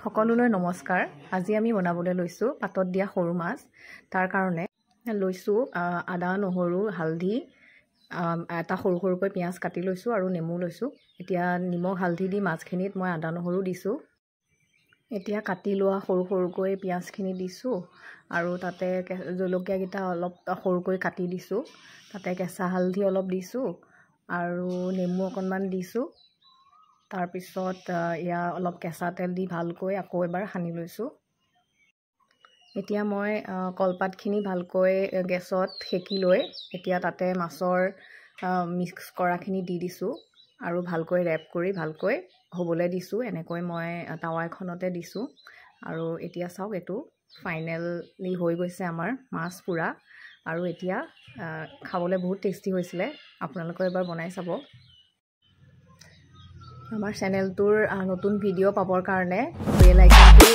সকলোলৈ নমস্কাৰ। আজি আমি বনাবলৈ লৈছোঁ পাতত দিয়া সৰু মাছ। তাৰ কাৰণে লৈছোঁ আদা, নহৰু, হালধি, এটা সৰু সৰুকৈ পিঁয়াজ কাটি লৈছোঁ আৰু নেমু লৈছোঁ। এতিয়া নিমখ হালধি দি মাছখিনিত মই আদা নহৰু দিছোঁ। এতিয়া কাটি লোৱা সৰু সৰুকৈ পিঁয়াজখিনি দিছোঁ আৰু তাতে জলকীয়াকেইটা অলপ সৰুকৈ কাটি দিছোঁ। তাতে কেঁচা হালধি অলপ দিছোঁ আৰু নেমু অকণমান দিছোঁ। তাৰপিছত অলপ কেঁচা তেল দি ভালকৈ আকৌ এবাৰ সানি লৈছোঁ। এতিয়া মই কলপাতখিনি ভালকৈ গেছত সেকি লৈ এতিয়া তাতে মাছৰ মিক্স কৰাখিনি দি দিছোঁ আৰু ভালকৈ ৰেপ কৰি ভালকৈ হ'বলৈ দিছোঁ। এনেকৈ মই টাৱা এখনতে দিছোঁ আৰু এতিয়া চাওক, এইটো ফাইনেলি হৈ গৈছে আমাৰ মাছ পুৰা। আৰু এতিয়া খাবলৈ বহুত টেষ্টি হৈছিলে। আপোনালোকে এবাৰ বনাই চাব। আমাৰ চেনেলটোৰ নতুন ভিডিঅ' পাবৰ কাৰণে বেল আইকনটো